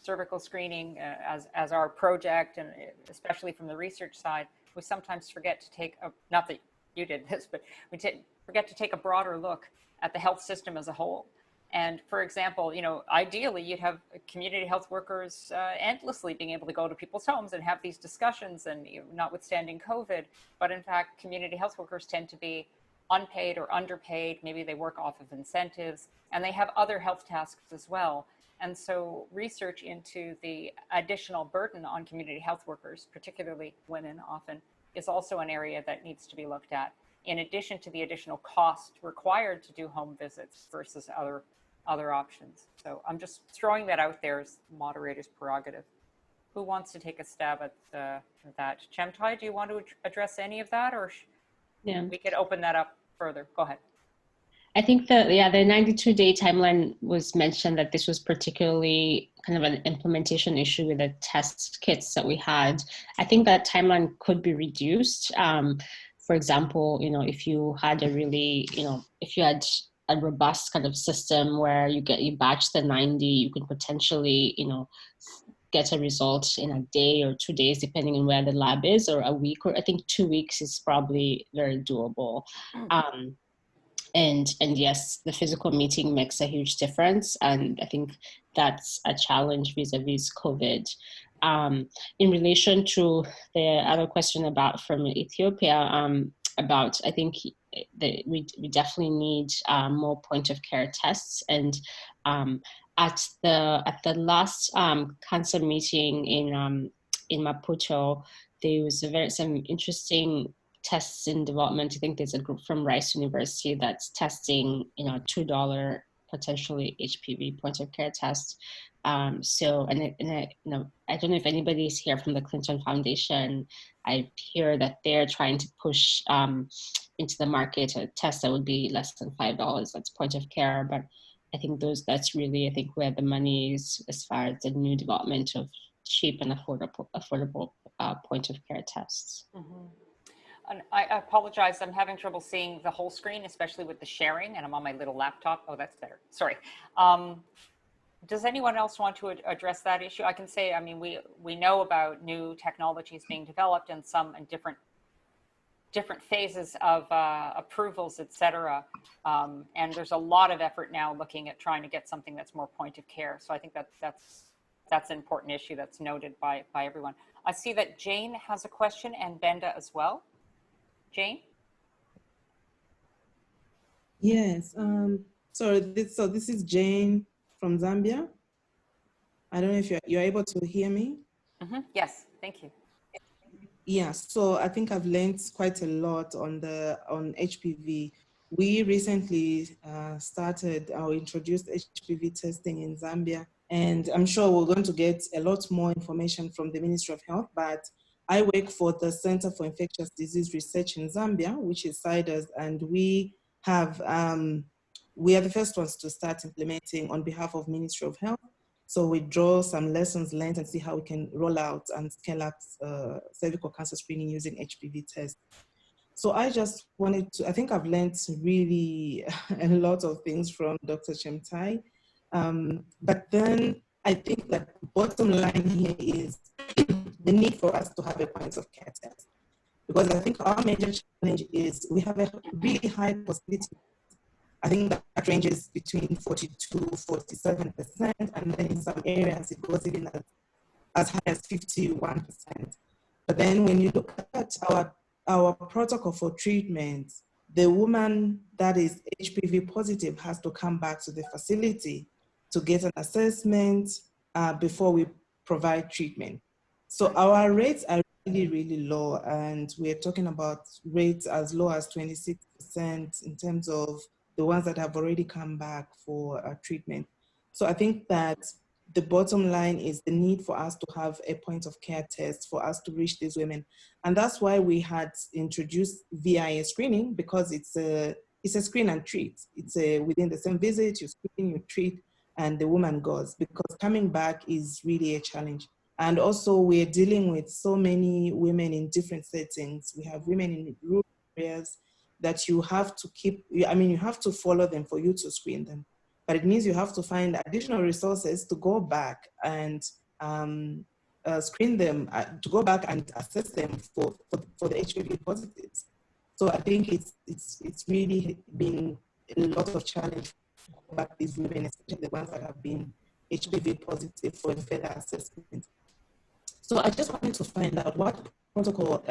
Speaker 4: cervical screening as our project, and especially from the research side, we sometimes forget to take a, not that you did this, but we forget to take a broader look at the health system as a whole. And for example, you know, ideally you'd have community health workers endlessly being able to go to people's homes and have these discussions, and notwithstanding COVID, but in fact, community health workers tend to be unpaid or underpaid. Maybe they work off of incentives, and they have other health tasks as well. And so research into the additional burden on community health workers, particularly women often, is also an area that needs to be looked at, in addition to the additional cost required to do home visits versus other options. So I'm just throwing that out there as moderator's prerogative. Who wants to take a stab at that? Chemtai, do you want to address any of that, or we could open that up further? Go ahead.
Speaker 2: I think the 92-day timeline was mentioned, that this was particularly kind of an implementation issue with the test kits that we had. I think that timeline could be reduced. For example, you know, if you had a really, you know, if you had a robust kind of system where you batch the 90, you could potentially, you know, get a result in a day or 2 days, depending on where the lab is, or a week, or I think 2 weeks is probably very doable. And yes, the physical meeting makes a huge difference. And I think that's a challenge vis-a-vis COVID. In relation to the other question from Ethiopia, about, I think we definitely need more point of care tests. And at the last cancer meeting in Maputo, there was some interesting tests in development. I think there's a group from Rice University that's testing, you know, $2 potentially HPV point of care test. So, and you know, I don't know if anybody's here from the Clinton Foundation. I hear that they're trying to push into the market a test that would be less than $5. That's point of care, but I think that's really, I think, where the money is as far as the new development of cheap and affordable point of care tests.
Speaker 4: Mm-hmm. And I apologize, I'm having trouble seeing the whole screen, especially with the sharing, and I'm on my little laptop. Oh, that's better. Sorry. Does anyone else want to address that issue? I can say, I mean, we know about new technologies being developed, and some in different phases of approvals, et cetera. And there's a lot of effort now looking at trying to get something that's more point of care. So I think that's an important issue that's noted by everyone. I see that Jane has a question, and Benda as well. Jane?
Speaker 6: Yes, so this is Jane from Zambia. I don't know if you're able to hear me.
Speaker 4: Mm-hmm. Yes, thank you.
Speaker 6: Yeah, so I think I've learned quite a lot on HPV. We recently started or introduced HPV testing in Zambia, and I'm sure we're going to get a lot more information from the Ministry of Health, but I work for the Center for Infectious Disease Research in Zambia, which is CIDRS, and we are the first ones to start implementing on behalf of Ministry of Health. So we draw some lessons learned and see how we can roll out and scale up cervical cancer screening using HPV tests. So I just wanted to, I think I've learned really a lot of things from Dr. Chemtai. But then I think that the bottom line here is the need for us to have a point of care test. Because I think our major challenge is we have a really high positivity. I think that ranges between 42, 47%, and then in some areas it goes even as high as 51%. But then when you look at our protocol for treatment, the woman that is HPV positive has to come back to the facility to get an assessment before we provide treatment. So our rates are really, really low, and we're talking about rates as low as 26% in terms of the ones that have already come back for treatment. So I think that the bottom line is the need for us to have a point of care test for us to reach these women. And that's why we had introduced VIA screening, because it's a screen and treat. It's within the same visit, you screen, you treat, and the woman goes, because coming back is really a challenge. And also we're dealing with so many women in different settings. We have women in rural areas that you have to keep, I mean, you have to follow them for you to screen them. But it means you have to find additional resources to go back and screen them, to go back and assess them for the HPV positives. So I think it's really been a lot of challenge for these women, especially the ones that have been HPV positive, for further assessment. So I just wanted to find out what protocol,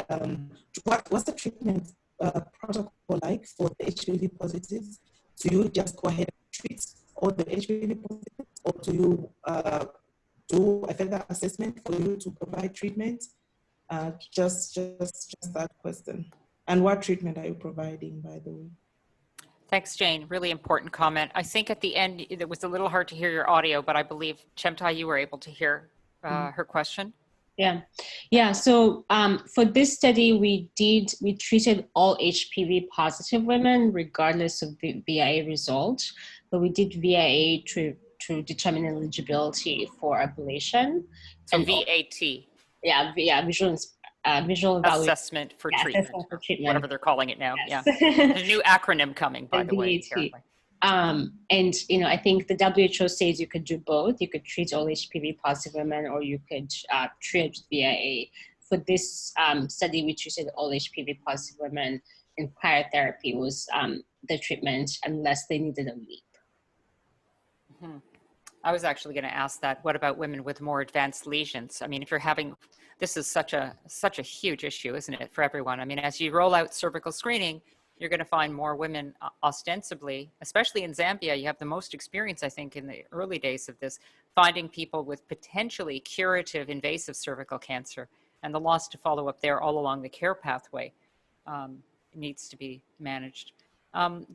Speaker 6: what's the treatment protocol like for the HPV positives? Do you just go ahead and treat all the HPV positives, or do you do a further assessment for you to provide treatment? Just that question. And what treatment are you providing, by the way?
Speaker 4: Thanks, Jane. Really important comment. I think at the end, it was a little hard to hear your audio, but I believe, Chemtai, you were able to hear her question.
Speaker 2: Yeah. So for this study, we treated all HPV positive women regardless of the VIA result, but we did VIA to determine eligibility for ablation.
Speaker 4: So
Speaker 2: and
Speaker 4: VAT.
Speaker 2: Visual evaluation.
Speaker 4: Assessment for treatment,
Speaker 2: assessment for treatment.
Speaker 4: Whatever they're calling it now.
Speaker 2: Yes.
Speaker 4: Yeah. There's a new acronym coming, by the way. Apparently.
Speaker 2: And I think the WHO says you could do both. You could treat all HPV positive women, or you could treat VIA. For this study, we treated all HPV positive women, and prior therapy was the treatment unless they needed a LEAP.
Speaker 4: Mm-hmm. I was actually going to ask that. What about women with more advanced lesions? I mean, if you're having, this is such a huge issue, isn't it, for everyone? I mean, as you roll out cervical screening, you're going to find more women ostensibly, especially in Zambia. You have the most experience, I think, in the early days of this, finding people with potentially curative invasive cervical cancer, and the loss to follow up there all along the care pathway needs to be managed.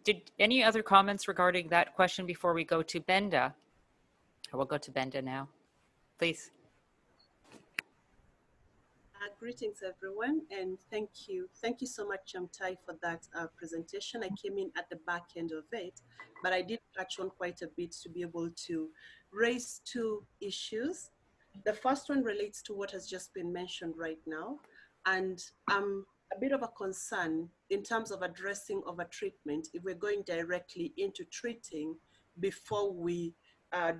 Speaker 4: Did any other comments regarding that question before we go to Benda? We'll go to Benda now, please.
Speaker 7: Greetings, everyone, and thank you so much, Chemtai, for that presentation. I came in at the back end of it, but I did touch on quite a bit to be able to raise two issues. The first one relates to what has just been mentioned right now, and a bit of a concern in terms of addressing overtreatment if we're going directly into treating before we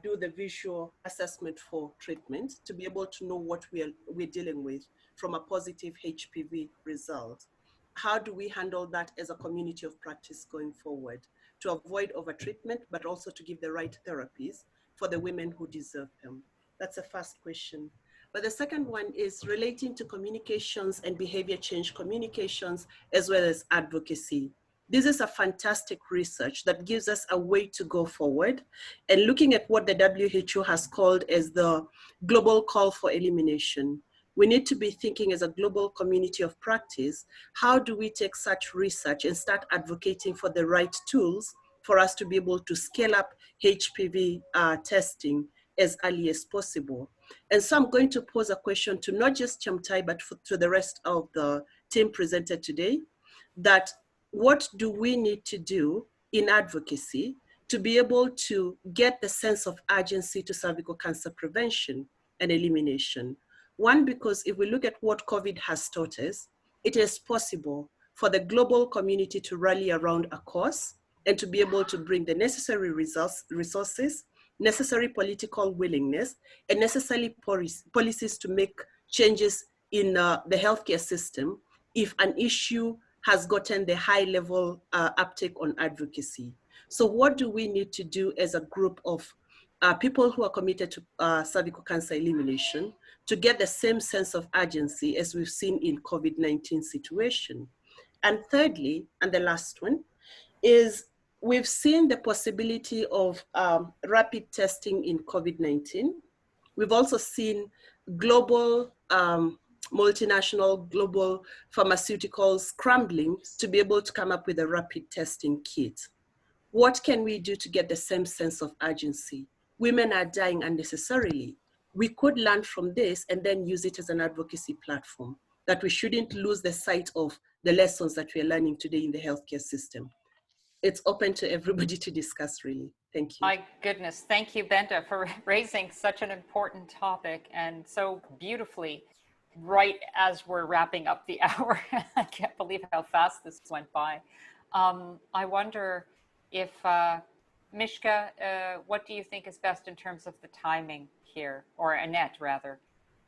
Speaker 7: do the visual assessment for treatment, to be able to know what we're dealing with from a positive HPV result. How do we handle that as a community of practice going forward to avoid overtreatment, but also to give the right therapies for the women who deserve them? That's the first question. But the second one is relating to communications and behavior change communications, as well as advocacy. This is a fantastic research that gives us a way to go forward, and looking at what the WHO has called as the global call for elimination. We need to be thinking as a global community of practice, how do we take such research and start advocating for the right tools for us to be able to scale up HPV testing as early as possible? And so I'm going to pose a question to not just Chemtai, but to the rest of the team presented today, that what do we need to do in advocacy to be able to get the sense of urgency to cervical cancer prevention and elimination? One, because if we look at what COVID has taught us, it is possible for the global community to rally around a cause and to be able to bring the necessary resources, necessary political willingness, and necessary policies to make changes in the healthcare system if an issue has gotten the high level uptake on advocacy. So what do we need to do as a group of people who are committed to cervical cancer elimination to get the same sense of urgency as we've seen in COVID-19 situation? And thirdly, and the last one, is we've seen the possibility of rapid testing in COVID-19. We've also seen global multinational global pharmaceuticals scrambling to be able to come up with a rapid testing kit. What can we do to get the same sense of urgency? Women are dying unnecessarily. We could learn from this and then use it as an advocacy platform, that we shouldn't lose the sight of the lessons that we're learning today in the healthcare system. It's open to everybody to discuss, really. Thank you.
Speaker 4: My goodness. Thank you, Benda, for raising such an important topic and so beautifully right as we're wrapping up the hour. I can't believe how fast this went by. I wonder if, Mishka, what do you think is best in terms of the timing here, or Annette rather?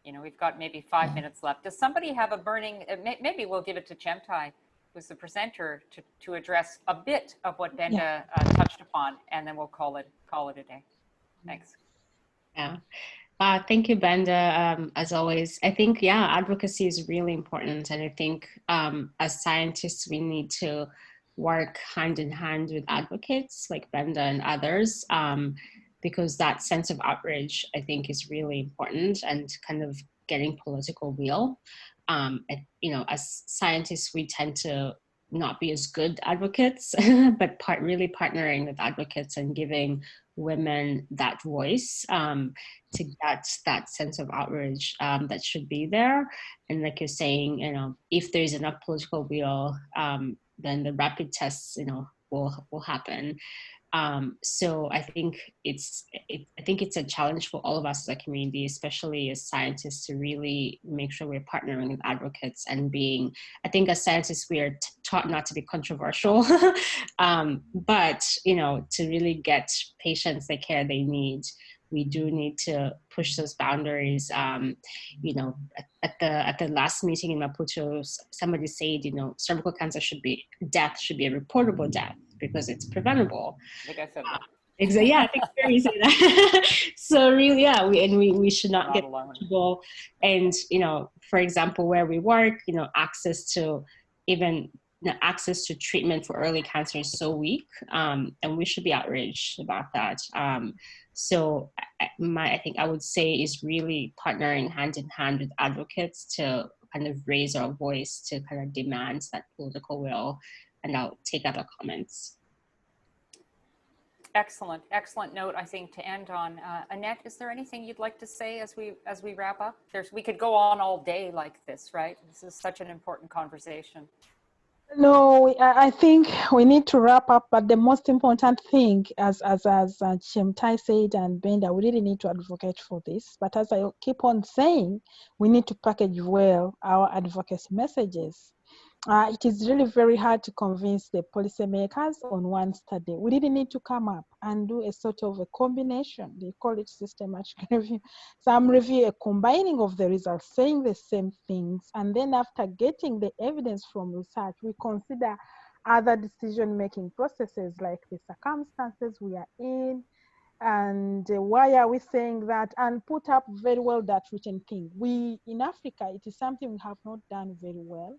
Speaker 4: You know, we've got maybe 5 minutes left. Does somebody have a burning, maybe we'll give it to Chemtai, who's the presenter, to address a bit of what Benda touched upon, and then we'll call it a day. Thanks.
Speaker 2: Yeah. Thank you, Benda. As always, I think, advocacy is really important. And I think as scientists, we need to work hand in hand with advocates like Benda and others, because that sense of outrage, I think, is really important, and kind of getting political will. You know, as scientists, we tend to not be as good advocates, but really partnering with advocates and giving women that voice to get that sense of outrage that should be there. And like you're saying, you know, if there's enough political will, then the rapid tests, you know, will happen. So I think it's a challenge for all of us as a community, especially as scientists, to really make sure we're partnering with advocates and being, I think as scientists, we are taught not to be controversial, but, you know, to really get patients the care they need. We do need to push those boundaries. You know, at the last meeting in Maputo, somebody said, you know, cervical cancer death should be a reportable death because it's preventable.
Speaker 4: I think I said that.
Speaker 2: Exactly. Yeah, I think you say that. So really, yeah, we should not get comfortable. And, you know, for example, where we work, you know, access to treatment for early cancer is so weak, and we should be outraged about that. So I think I would say is really partnering hand in hand with advocates to kind of raise our voice to kind of demand that political will. And I'll take other comments.
Speaker 4: Excellent note, I think, to end on. Annette, is there anything you'd like to say as we wrap up? We could go on all day like this, right? This is such an important conversation.
Speaker 1: No, I think we need to wrap up, but the most important thing, as Chemtai said and Benda, we really need to advocate for this. But as I keep on saying, we need to package well our advocacy messages. It is really very hard to convince the policymakers on one study. We really need to come up and do a sort of a combination. They call it systematic review. Some review, a combining of the results, saying the same things. And then after getting the evidence from research, we consider other decision-making processes like the circumstances we are in, and why are we saying that, and put up very well that written thing. We, in Africa, it is something we have not done very well,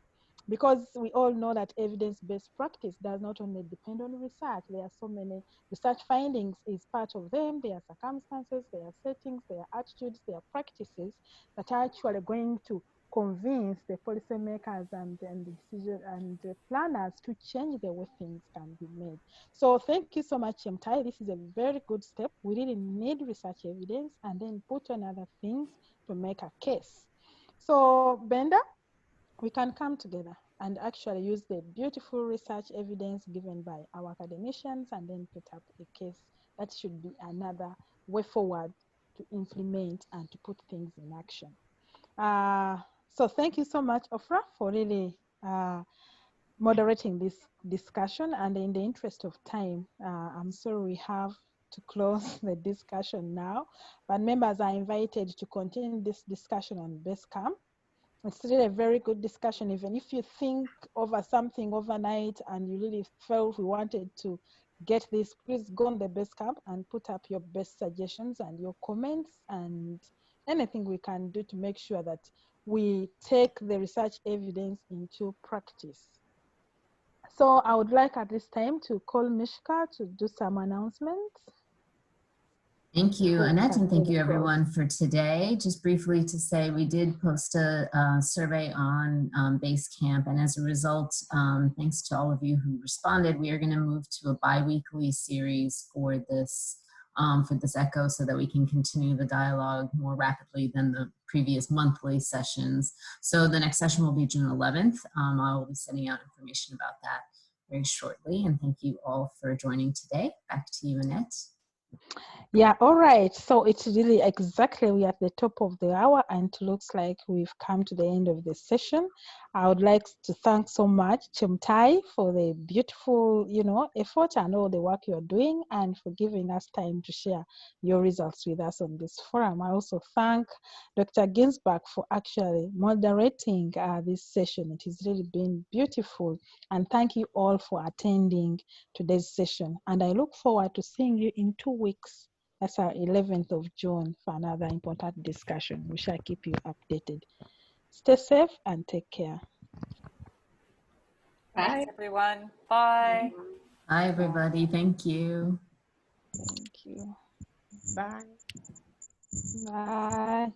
Speaker 1: because we all know that evidence-based practice does not only depend on research. There are so many research findings is part of them. There are circumstances, there are settings, there are attitudes, there are practices that are actually going to convince the policymakers and the decision and the planners to change the way things can be made. So thank you so much, Chemtai. This is a very good step. We really need research evidence and then put on other things to make a case. So Benda, we can come together and actually use the beautiful research evidence given by our academicians and then put up a case. That should be another way forward to implement and to put things in action. So thank you so much, Ofra, for really moderating this discussion. And in the interest of time, I'm sorry we have to close the discussion now, but members are invited to continue this discussion on Basecamp. It's really a very good discussion. Even if you think over something overnight and you really felt we wanted to get this, please go on the Basecamp and put up your best suggestions and your comments and anything we can do to make sure that we take the research evidence into practice. So I would like at this time to call Mishka to do some announcements.
Speaker 3: Thank you,
Speaker 1: Who
Speaker 3: Annette,
Speaker 1: can
Speaker 3: and thank
Speaker 1: really
Speaker 3: you
Speaker 1: close?
Speaker 3: everyone for today. Just briefly to say, we did post a survey on Basecamp, and as a result, thanks to all of you who responded, we are going to move to a bi-weekly series for this ECHO so that we can continue the dialogue more rapidly than the previous monthly sessions. So the next session will be June 11th. I will be sending out information about that very shortly, and thank you all for joining today. Back to you, Annette.
Speaker 1: Yeah, all right. So it's really exactly, we're at the top of the hour and it looks like we've come to the end of the session. I would like to thank so much Chemtai for the beautiful, effort and all the work you're doing and for giving us time to share your results with us on this forum. I also thank Dr. Ginsberg for actually moderating this session. It has really been beautiful. And thank you all for attending today's session. And I look forward to seeing you in 2 weeks. That's our 11th of June for another important discussion. We shall keep you updated. Stay safe and take care.
Speaker 4: Thanks, everyone. Bye.
Speaker 3: Bye, everybody. Thank you.
Speaker 1: Thank you.
Speaker 2: Bye.
Speaker 1: Bye.